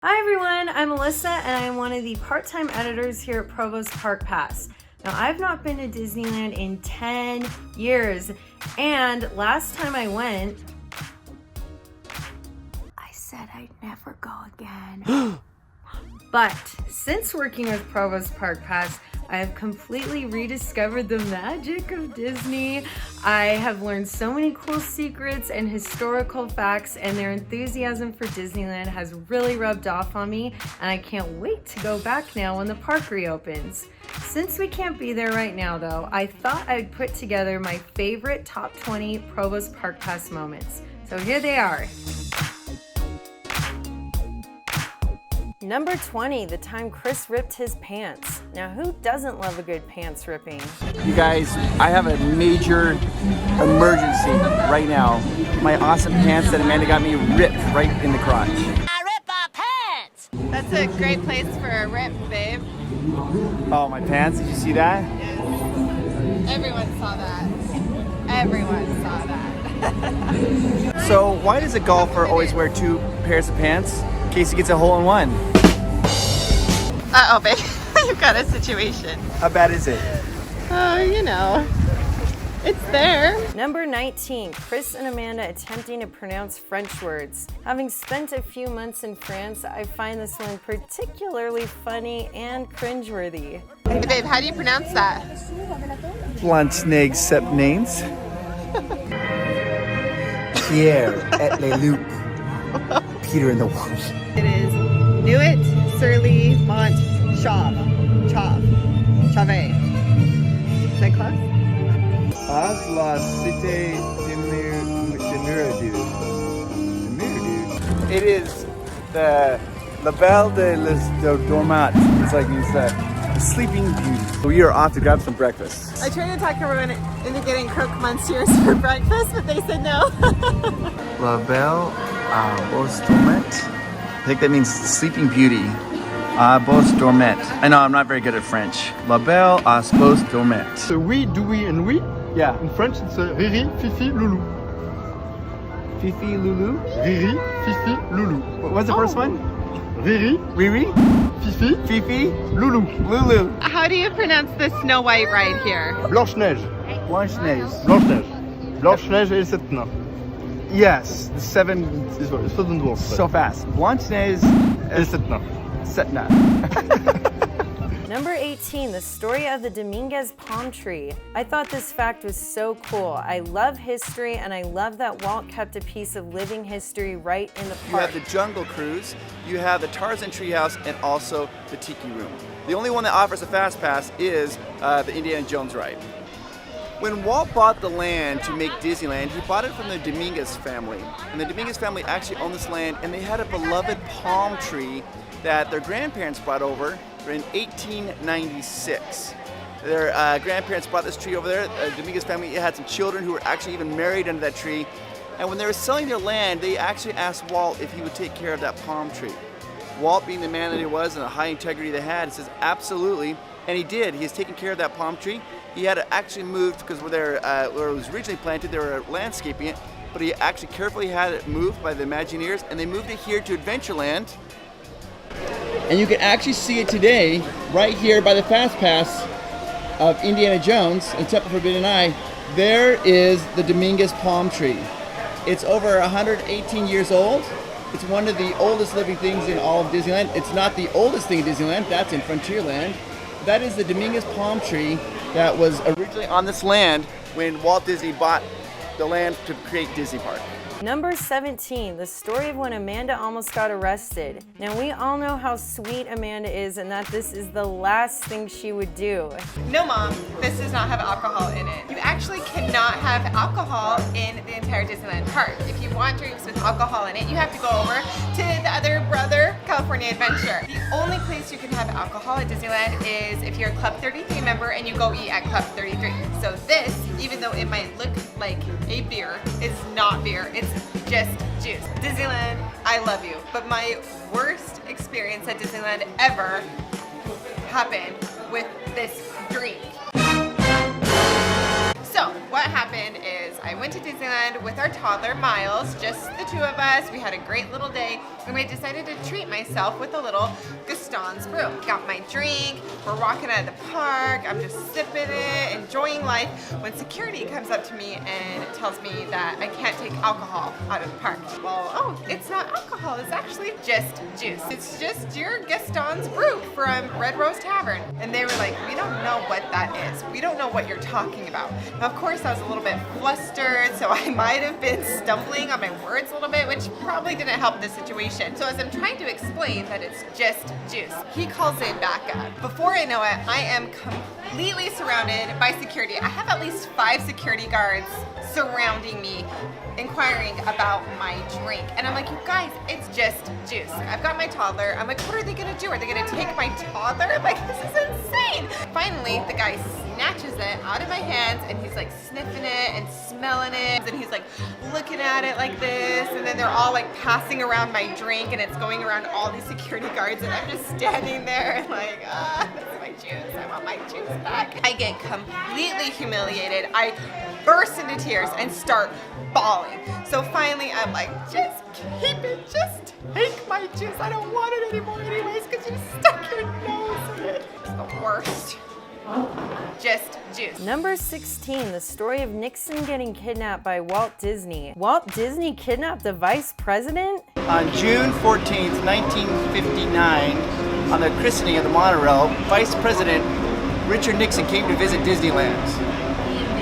Hi everyone, I'm Alyssa and I'm one of the part-time editors here at Provost Park Pass. Now I've not been to Disneyland in 10 years and last time I went, I said I'd never go again. But since working with Provost Park Pass, I have completely rediscovered the magic of Disney. I have learned so many cool secrets and historical facts, and their enthusiasm for Disneyland has really rubbed off on me, and I can't wait to go back now when the park reopens. Since we can't be there right now though, I thought I'd put together my favorite top 20 Provost Park Pass moments. So here they are. Number 20, the time Chris ripped his pants. Now who doesn't love a good pants ripping? You guys, I have a major emergency right now. My awesome pants that Amanda got me ripped right in the crotch. I rip our pants! That's a great place for a rip, babe. Oh, my pants, did you see that? Yes. Everyone saw that. Everyone saw that. So why does a golfer always wear two pairs of pants? In case he gets a hole-in-one. Uh-oh, babe. You've got a situation. How bad is it? Oh, you know. It's there. Number 19, Chris and Amanda attempting to pronounce French words. Having spent a few months in France, I find this one particularly funny and cringeworthy. Hey, babe, how do you pronounce that? Blanc-neige sepnains. Pierre et les loups. Peter in the Wolf. It is Nuit, Surly, Mont, Chauve, Chauve, Chauvet. Is that close? As la cité de Miradoux. It is the La Belle de les Dormats. It's like it's the Sleeping Beauty. We are off to grab some breakfast. I tried to talk everyone into getting croque monsieurs for breakfast, but they said no. La Belle Bos Dormet. I think that means Sleeping Beauty. Bos Dormet. I know I'm not very good at French. La Belle Bos Dormet. So oui, do we, and oui. Yeah. In French, it's Riri, Fifi, Loulou. Fifi Lulu. Riri, Fifi, Loulou. What was the first one? Riri, Riri. Fifi, Fifi. Loulou. Lulu. How do you pronounce the Snow White ride here? Blanche-Neige. Blanche-Neige. Blanche-Neige. Blanche-Neige et les sept nains. Yes. The seven. Seven dwarfs. So fast. Blanche-Neige. Et les sept nains. Setna. Number 18, the story of the DOMINGUEZ palm tree. I thought this fact was so cool. I love history and I love that Walt kept a piece of living history right in the You park. have the Jungle Cruise, you have the Tarzan Treehouse, and also the Tiki Room. The only one that offers a fast pass is the Indiana Jones ride. When Walt bought the land to make Disneyland, he bought it from the DOMINGUEZ family. And the DOMINGUEZ family actually owned this land, and they had a beloved palm tree that their grandparents brought over in 1896. Their grandparents brought this tree over there. The DOMINGUEZ family had some children who were actually even married under that tree. And when they were selling their land, they actually asked Walt if he would take care of that palm tree. Walt, being the man that he was and the high integrity they had, says absolutely, and he did. He has taken care of that palm tree. He had it actually moved because where it was originally planted, they were landscaping it, but he actually carefully had it moved by the Imagineers, and they moved it here to Adventureland. And you can actually see it today, right here by the Fast Pass of Indiana Jones and Temple Forbidden Eye. There is the DOMINGUEZ palm tree. It's over 118 years old. It's one of the oldest living things in all of Disneyland. It's not the oldest thing in Disneyland, that's in Frontierland. That is the DOMINGUEZ palm tree that was originally On this land when Walt Disney bought the land to create Disney Park. Number 17, the story of when Amanda almost got arrested. Now we all know how sweet Amanda is and that this is the last thing she would do. No, Mom, this does not have alcohol in it. You actually cannot have alcohol in the entire Disneyland park. If you want drinks with alcohol in it, you have to go over to the other brother, California Adventure. The only place you can have alcohol at Disneyland is if you're a Club 33 member and you go eat at Club 33. So this, even though it might look like a beer, is not beer. It's just juice. Disneyland, I love you, but my worst experience at Disneyland ever happened with this drink. So what happened is I I went to Disneyland with our toddler, Miles, just the two of us. We had a great little day, and I decided to treat myself with a little Gaston's brew. Got my drink, we're walking out of the park, I'm just sipping it, enjoying life, when security comes up to me and tells me that I can't take alcohol out of the park. Well, oh, it's not alcohol, it's actually just juice. It's just your Gaston's brew from Red Rose Tavern. And they were like, we don't know what that is. We don't know what you're talking about. Now, of course, I was a little bit flustered, so I might have been stumbling on my words a little bit, which probably didn't help the situation. So as I'm trying to explain that it's just juice, he calls in backup. Before I know it, I am completely surrounded by security. I have at least 5 security guards surrounding me, inquiring about my drink. And I'm like, you guys, it's just juice. I've got my toddler. I'm like, what are they gonna do? Are they gonna take my toddler? I'm like, this is insane. Finally, the guy snatches it out of my hands and he's like sniffing it and smelling it. And he's like looking at it like this. And then they're all like passing around my drink and it's going around all these security guards. And I'm just standing there and like, that's my juice. I want my juice back. I get completely humiliated. I burst into tears and start bawling. So finally I'm like, just keep it, just take my juice. I don't want it anymore anyways because you stuck your nose in it. It's the worst. Just juice. Number 16, the story of Nixon getting kidnapped by Walt Disney. Walt Disney kidnapped the vice president? On June 14th, 1959, on the christening of the monorail, Vice President Richard Nixon came to visit Disneyland.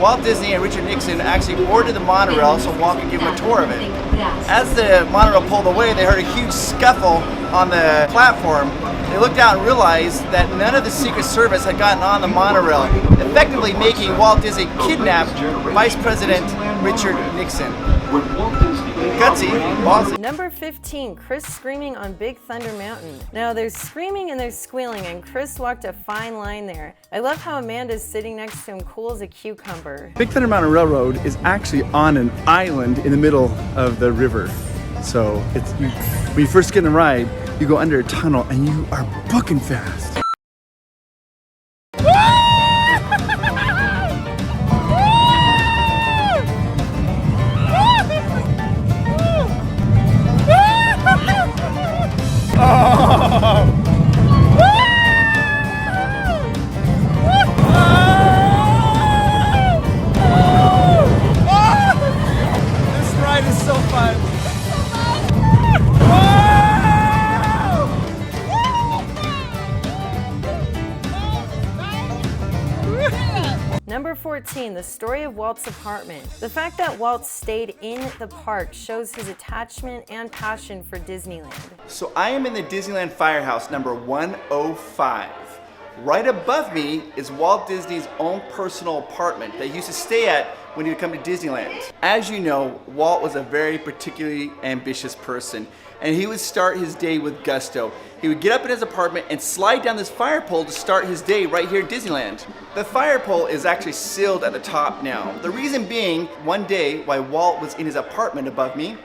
Walt Disney and Richard Nixon actually boarded the monorail so Walt could give him a tour of it. As the monorail pulled away, they heard a huge scuffle on the platform. They looked out and realized that none of the Secret Service had gotten on the monorail, effectively making Walt Disney kidnap Vice President Richard Nixon. Gutsy, bossy. Number 15, Chris screaming on Big Thunder Mountain. Now there's screaming and there's squealing and Chris walked a fine line there. I love how Amanda's sitting next to him cool as a cucumber. Big Thunder Mountain Railroad is actually on an island in the middle of the river. So it's when you first get in the ride, you go under a tunnel and you are booking fast. This ride is so fun. Number 14, the story of Walt's apartment. The fact that Walt stayed in the park shows his attachment and passion for Disneyland. So I am in the Disneyland Firehouse number 105. Right above me is Walt Disney's own personal apartment that he used to stay at when he would come to Disneyland. As you know, Walt was a very particularly ambitious person, and he would start his day with gusto. He would get up in his apartment and slide down this fire pole to start his day right here at Disneyland. The fire pole is actually sealed at the top now. The reason being, one day while Walt was in his apartment above me,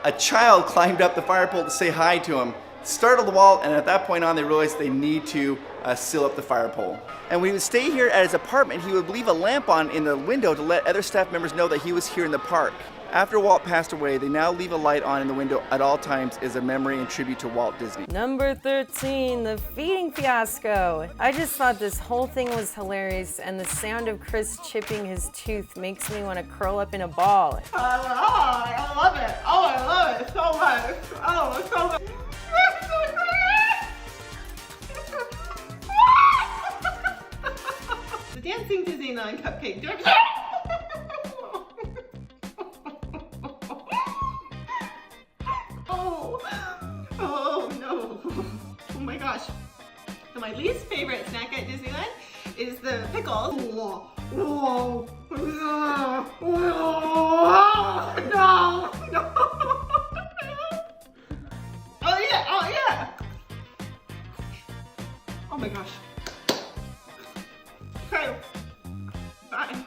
a child climbed up the fire pole to say hi to him, startled Walt, and at that point on they realized they need to seal up the fire pole. And when he would stay here at his apartment, he would leave a lamp on in the window to let other staff members know that he was here in the park. After Walt passed away, they now leave a light on in the window at all times as a memory and tribute to Walt Disney. Number 13, the feeding fiasco. I just thought this whole thing was hilarious and the sound of Chris chipping his tooth makes me want to curl up in a ball. I love it. Oh, I love it so much. Oh, it's so much. The dancing Disneyland cupcake. Oh no. Oh my gosh. So my least favorite snack at Disneyland is the pickles. No. No. Oh yeah. Oh yeah. Oh my gosh. Okay. Bye.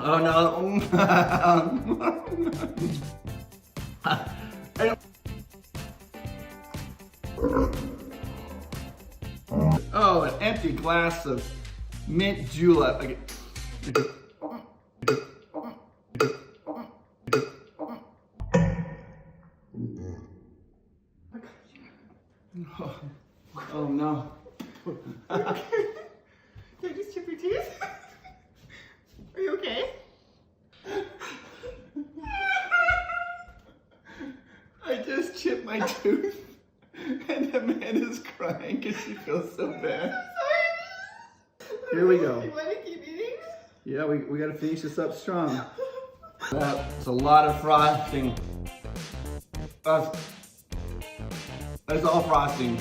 Oh no. empty glass of mint julep. Oh no. Did I just chip your teeth? Are you okay? I just chipped my tooth, and the man is crying because she feels so bad. Here we go. You want to keep eating? Yeah, we got to finish this up strong. That's a lot of frosting. That's all frosting.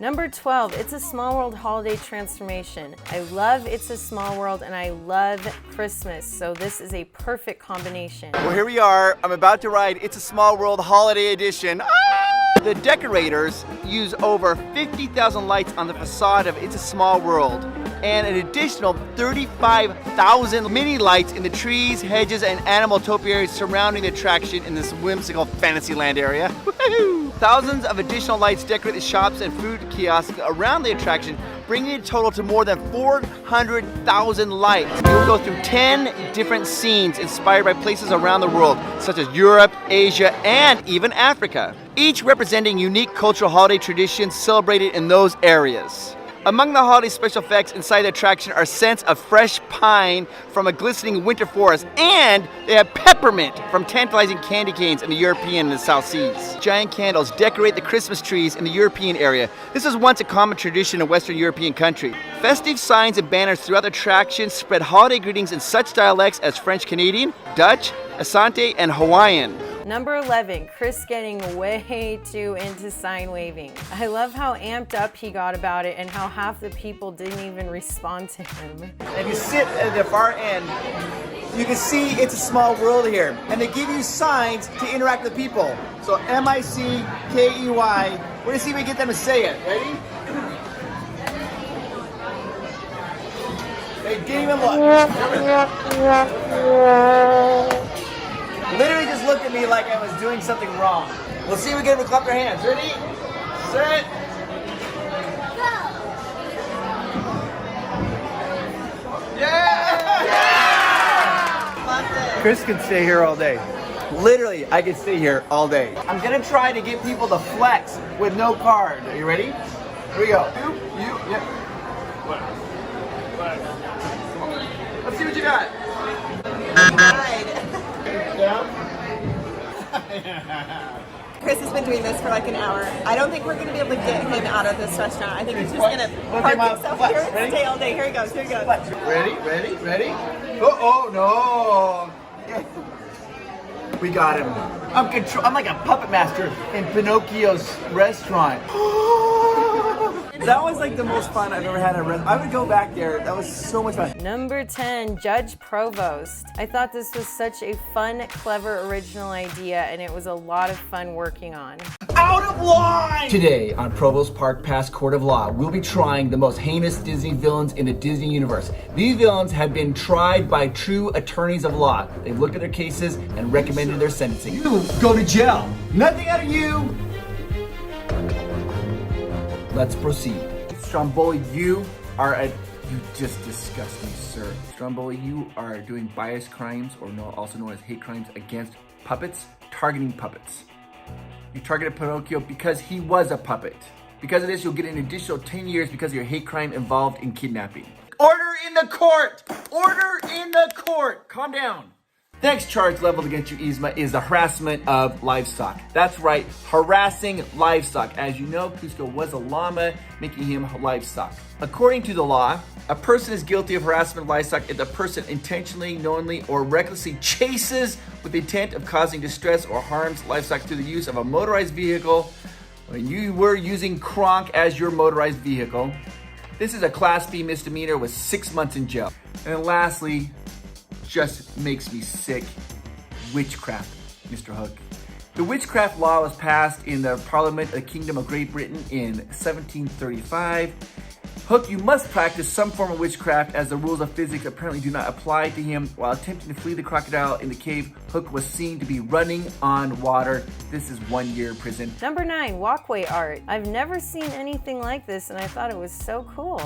Number 12, It's a Small World holiday transformation. I love It's a Small World and I love Christmas, so this is a perfect combination. Well, here we are. I'm about to ride It's a Small World Holiday Edition. The decorators use over 50,000 lights on the facade of It's a Small World and an additional 35,000 mini lights in the trees, hedges, and animal topiaries surrounding the attraction in this whimsical Fantasyland area. Woo-hoo! Thousands of additional lights decorate the shops and food kiosks around the attraction, bringing it total to more than 400,000 lights. You'll go through 10 different scenes inspired by places around the world, such as Europe, Asia, and even Africa, each representing unique cultural holiday traditions celebrated in those areas. Among the holiday special effects inside the attraction are scents of fresh pine from a glistening winter forest, and they have peppermint from tantalizing candy canes in the European and the South Seas. Giant candles decorate the Christmas trees in the European area. This was once a common tradition in Western European countries. Festive signs and banners throughout the attraction spread holiday greetings in such dialects as French Canadian, Dutch, Asante, and Hawaiian. Number 11, Chris getting way too into sign waving. I love how amped up he got about it and how half the people didn't even respond to him. If you sit at the far end, you can see It's a Small World here. And they give you signs to interact with people. So M-I-C-K-E-Y. We're gonna see if we can get them to say it. Ready? They didn't even look. Literally just looked at me like I was doing something wrong. We'll see if we get them to clap their hands. Ready? Set. Yeah! Love it. Chris can stay here all day. Literally, I could stay here all day. I'm gonna try to get people to flex with no card. Are you ready? Here we go. Yep. Let's see what you got. Chris has been doing this for like an hour. I don't think we're going to be able to get him out of this restaurant. I think he's just going to park himself here and stay all day. Here he goes. Ready? Oh, no. We got him. I'm like a puppet master in Pinocchio's restaurant. That was like the most fun I've ever had at a restaurant. I would go back there. That was so much fun. Number 10, Judge Provost. I thought this was such a fun, clever, original idea, and it was a lot of fun working on. Out of line! Today on Provost Park Pass Court of Law, we'll be trying the most heinous Disney villains in the Disney universe. These villains have been tried by true attorneys of law. They've looked at their cases and recommended their sentencing. You go to jail. Nothing out of you. Let's proceed. Stromboli, you just disgust me, sir. Stromboli, you are doing bias crimes, or also known as hate crimes, against puppets, targeting puppets. You targeted Pinocchio because he was a puppet. Because of this, you'll get an additional 10 years because of your hate crime involved in kidnapping. Order in the court! Order in the court! Calm down. The next charge leveled against you, Yzma, is the harassment of livestock. That's right, harassing livestock. As you know, Cusco was a llama, making him livestock. According to the law, a person is guilty of harassment of livestock if the person intentionally, knowingly, or recklessly chases with the intent of causing distress or harms livestock through the use of a motorized vehicle when you were using Kronk as your motorized vehicle. This is a Class B misdemeanor with 6 months in jail. And then lastly, just makes me sick, witchcraft, Mr. Hook. The witchcraft law was passed in the Parliament of the Kingdom of Great Britain in 1735. Hook, you must practice some form of witchcraft, as the rules of physics apparently do not apply to him. While attempting to flee the crocodile in the cave, Hook was seen to be running on water. This is 1 year in prison. Number 9, walkway art. I've never seen anything like this and I thought it was so cool.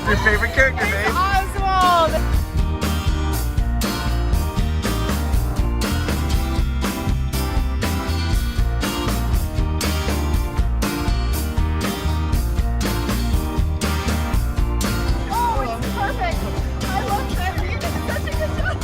Your favorite character, babe? Oswald! Oh, it's perfect! I love that. You did such a good job!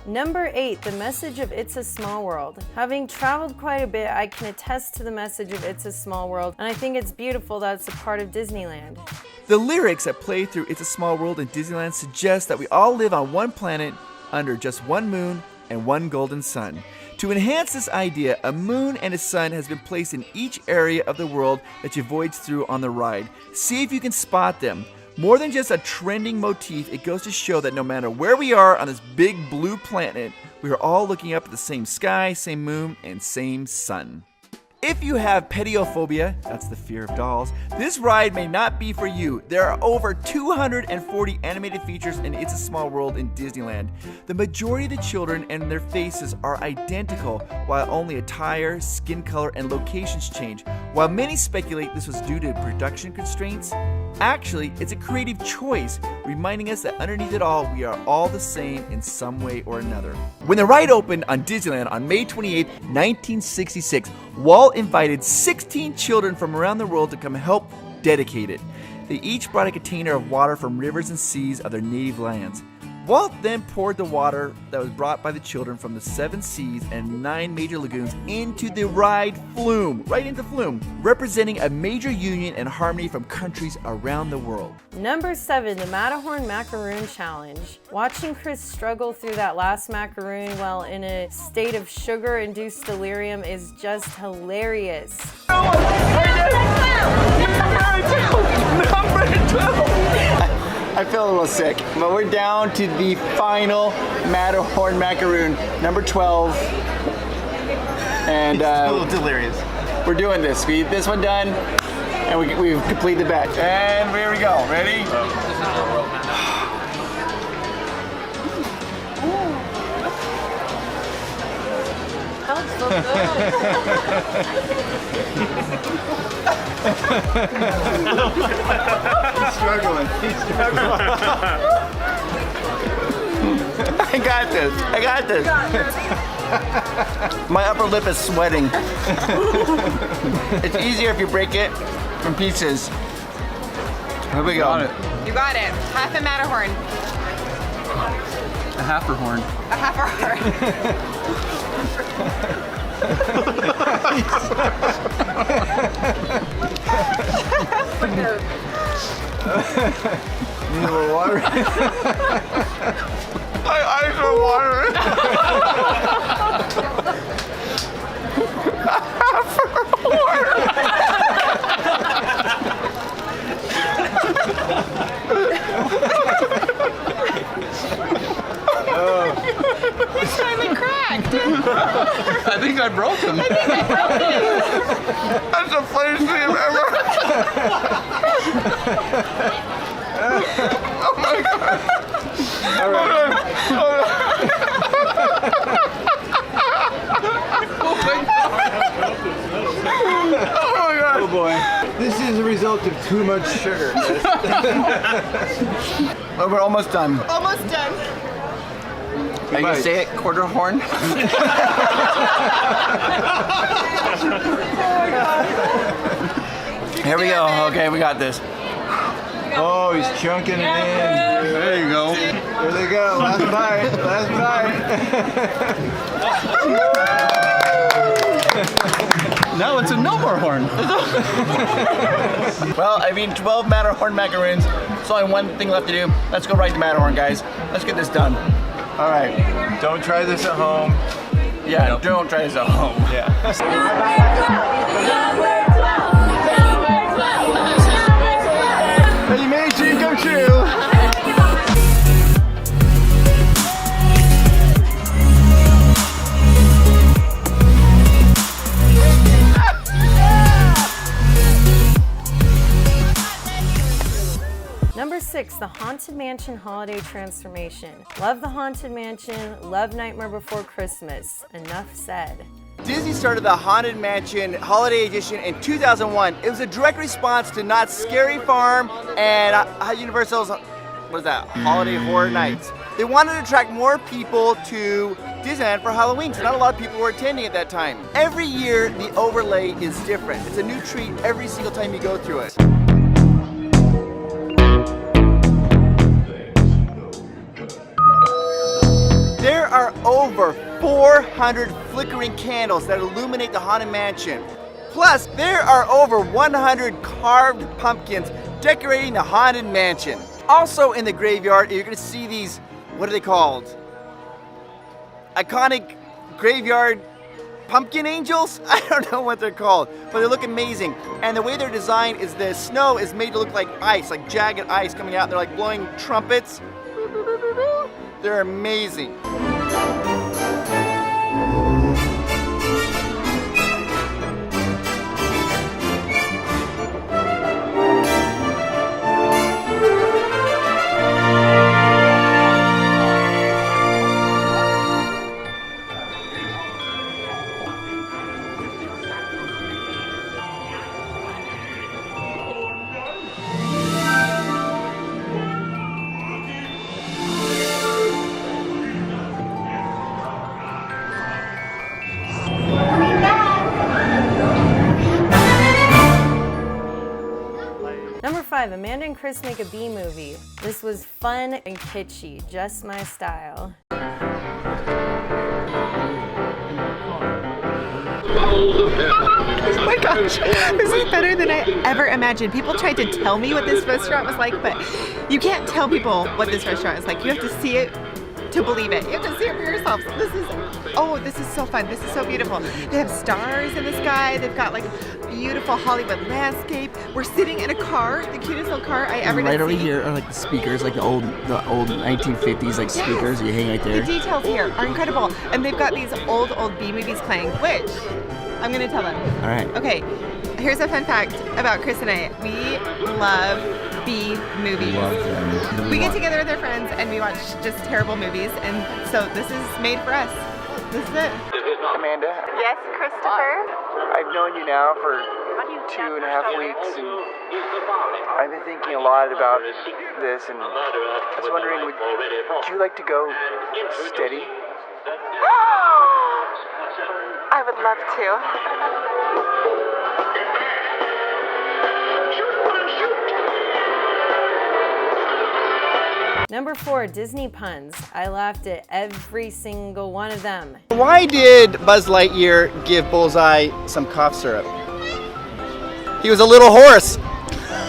Number 8, the message of It's a Small World. Having traveled quite a bit, I can attest to the message of It's a Small World, and I think it's beautiful that it's a part of Disneyland. The lyrics that play through It's a Small World in Disneyland suggest that we all live on one planet under just one moon and one golden sun. To enhance this idea, a moon and a sun has been placed in each area of the world that you voyage through on the ride. See if you can spot them. More than just a trending motif, it goes to show that no matter where we are on this big blue planet, we are all looking up at the same sky, same moon, and same sun. If you have pediophobia, that's the fear of dolls, this ride may not be for you. There are over 240 animated features in It's a Small World in Disneyland. The majority of the children and their faces are identical, while only attire, skin color, and locations change. While many speculate this was due to production constraints, actually, it's a creative choice, reminding us that underneath it all, we are all the same in some way or another. When the ride opened on Disneyland on May 28, 1966, Walt invited 16 children from around the world to come help dedicate it. They each brought a container of water from rivers and seas of their native lands. Walt then poured the water that was brought by the children from the 7 seas and 9 major lagoons into the ride flume, right into flume, representing a major union and harmony from countries around the world. Number 7, the Matterhorn Macaroon Challenge. Watching Chris struggle through that last macaroon while in a state of sugar-induced delirium is just hilarious. I feel a little sick, but we're down to the final Matterhorn macaroon, number 12. And A little delirious. we're doing this. We get this one done, and we've completed the batch. And here we go. Ready? He's struggling. I got this. I got this. My upper lip is sweating. It's easier if you break it from pieces. Here we go. You got it. Half a Matterhorn. A half horn. A half a horn. Need a little water? My eyes are watering. He's finally cracked. I think I broke him. That's the funniest thing I've ever. Oh my god. All right. Oh boy. This is a result of too much sugar. Well, we're almost done. Almost done. Are you gonna say it? Quarter horn? Here we go. Okay, we got this. Oh, he's chunking it in. There you go. There they go. Last bite. Last bite. Now it's a no more horn. Well, I've eaten 12 Matterhorn macaroons There's only one thing left to do. Let's go right to Matterhorn, guys. Let's get this done. All right. Don't try this at home. Yeah, don't try this at home. Yeah. Hey, you made dream come true. Number 6, the Haunted Mansion Holiday Transformation. Love the Haunted Mansion, love Nightmare Before Christmas. Enough said. Disney started the Haunted Mansion Holiday Edition in 2001. It was a direct response to Knott's Scary Farm and Universal's, what is that, Holiday Horror Nights. They wanted to attract more people to Disneyland for Halloween, because not a lot of people were attending at that time. Every year, the overlay is different. It's a new treat every single time you go through it. There are over 400 flickering candles that illuminate the Haunted Mansion. Plus, there are over 100 carved pumpkins decorating the Haunted Mansion. Also in the graveyard, you're gonna see these, what are they called? Iconic graveyard pumpkin angels? I don't know what they're called, but they look amazing. And the way they're designed is the snow is made to look like ice, like jagged ice coming out. They're like blowing trumpets. They're amazing. Number 5, Amanda and Chris make a B movie. This was fun and kitschy, just my style. Oh my gosh, this is better than I ever imagined. People tried to tell me what this restaurant was like, but you can't tell people what this restaurant is like. You have to see it to believe it. You have to see it for yourselves. This is so fun. This is so beautiful. They have stars in the sky. They've got like beautiful Hollywood landscape. We're sitting in a car, the cutest little car I ever did see. Right over here are like the speakers, like the old 1950s like speakers. You hang right there. The details here are incredible. And they've got these old B movies playing, which I'm gonna tell them. All right. Okay, here's a fun fact about Chris and I. We love B movies. We get together with our friends and we watch just terrible movies, and so this is made for us. This is it. Amanda, Yes, Christopher? I've known you now for 2.5 weeks, and I've been thinking a lot about this, and I was wondering, would you like to go steady? I would love to. Number 4, Disney puns. I laughed at every single one of them. Why did Buzz Lightyear give Bullseye some cough syrup? He was a little horse.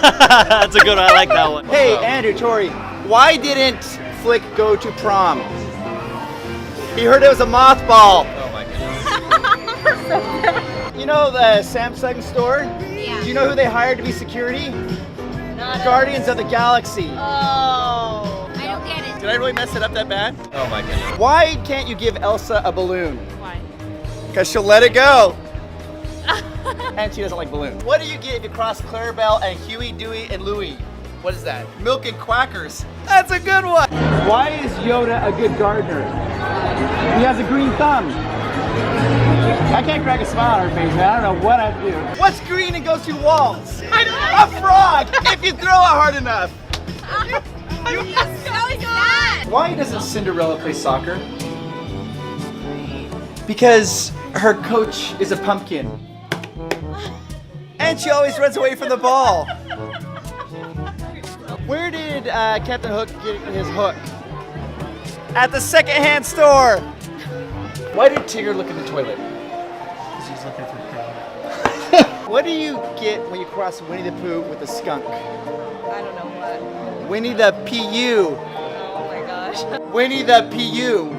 That's a good one. I like that one. Hey, Andrew, Tori, why didn't Flick go to prom? He heard it was a mothball. Oh my goodness. You know the Samsung store? Yeah. Do you know who they hired to be security? Guardians of the Galaxy. Oh, I don't get it. Did I really mess it up that bad? Oh my goodness. Why can't you give Elsa a balloon? Why? Because she'll let it go. And she doesn't like balloons. What do you get if you cross Clarabelle and Huey, Dewey, and Louie? What is that? Milk and Quackers. That's a good one. Why is Yoda a good gardener? He has a green thumb. I can't crack a smile on her face, man. I don't know what I'd do. What's green and goes through walls? I don't know. A frog, if you throw it hard enough. Why doesn't Cinderella play soccer? Because her coach is a pumpkin. And she always runs away from the ball. Where did Captain Hook get his hook? At the secondhand store. Why did Tigger look in the toilet? Because he's looking for What do you get when you cross Winnie the Pooh with a skunk? I I don't know what. Winnie the PU. Oh my gosh. Winnie the PU.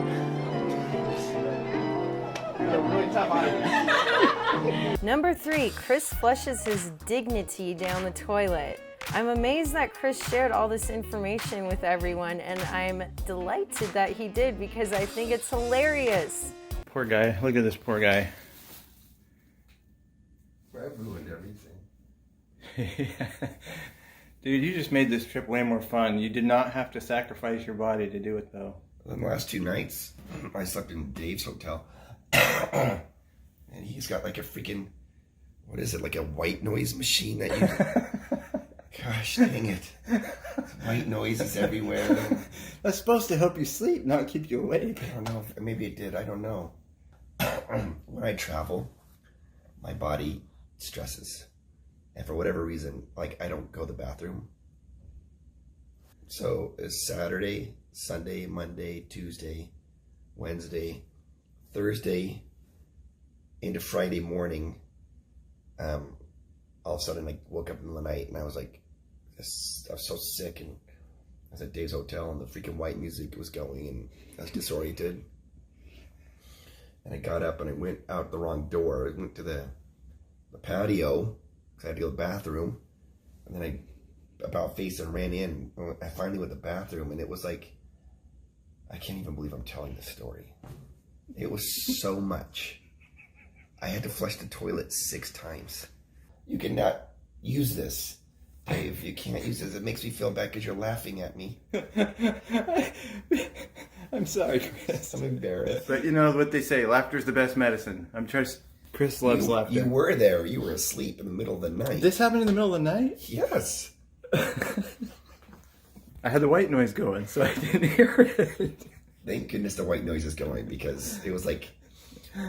Number 3, Chris flushes his dignity down the toilet. I'm amazed that Chris shared all this information with everyone, and I'm delighted that he did because I think it's hilarious. Poor guy. Look at this poor guy. I've ruined everything. Dude, you just made this trip way more fun. You did not have to sacrifice your body to do it, though. The last 2 nights, I slept in Dave's hotel. And he's got like a freaking, what is it, like a white noise machine that you... Gosh dang it. White noises everywhere. That's supposed to help you sleep, not keep you awake. I don't know. Maybe it did. I don't know. When I travel, my body stresses. And for whatever reason, like I don't go to the bathroom. So it's Saturday, Sunday, Monday, Tuesday, Wednesday, Thursday, into Friday morning. All of a sudden I woke up in the night and I was like, I was so sick, and I was at Dave's hotel and the freaking white music was going and I was disoriented. And I got up and I went out the wrong door. I went to the patio because I had to go to the bathroom. And then I about face and ran in. I finally went to the bathroom and it was like, I can't even believe I'm telling this story. It was so much. I had to flush the toilet 6 times. You cannot use this, Dave. You can't use this. It makes me feel bad because you're laughing at me. I'm sorry, Chris. I'm embarrassed. But you know what they say, laughter's the best medicine. I'm just... Chris loves laughter. You were there. You were asleep in the middle of the night. This happened in the middle of the night? Yes. I had the white noise going, so I didn't hear it. Thank goodness the white noise is going because it was like,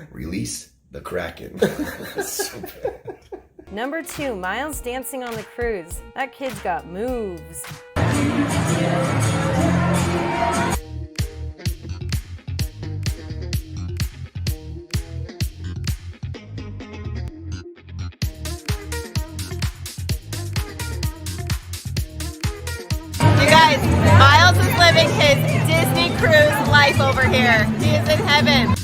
release the Kraken. So bad. Number 2, Miles dancing on the cruise. That kid's got moves. You guys, Miles is living his Disney cruise life over here. He is in heaven.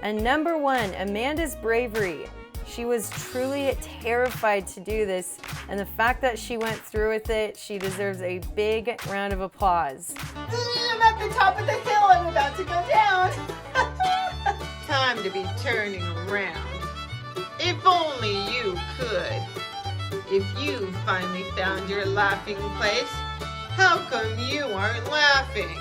And number 1, Amanda's bravery. She was truly terrified to do this, and the fact that she went through with it, she deserves a big round of applause. I'm at the top of the hill. I'm about to go down. Time to be turning around. If only you could. If you finally found your laughing place, how come you aren't laughing?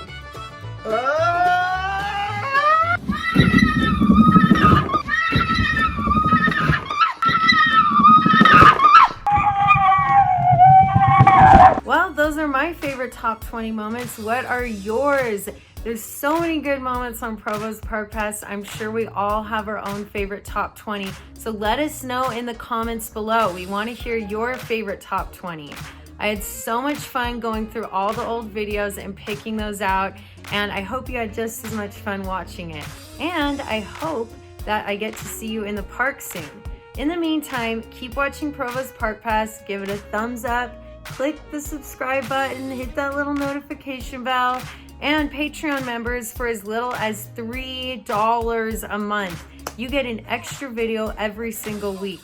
Well, those are my favorite top 20 moments. What are yours? There's so many good moments on Provost Park Pass. I'm sure we all have our own favorite top 20. So let us know in the comments below. We want to hear your favorite top 20. I had so much fun going through all the old videos and picking those out, and I hope you had just as much fun watching it. And I hope that I get to see you in the park soon. In the meantime, keep watching Provost Park Pass, give it a thumbs up, click the subscribe button, hit that little notification bell, and Patreon members for as little as $3 a month. You get an extra video every single week.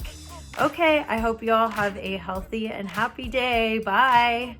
Okay, I hope you all have a healthy and happy day. Bye.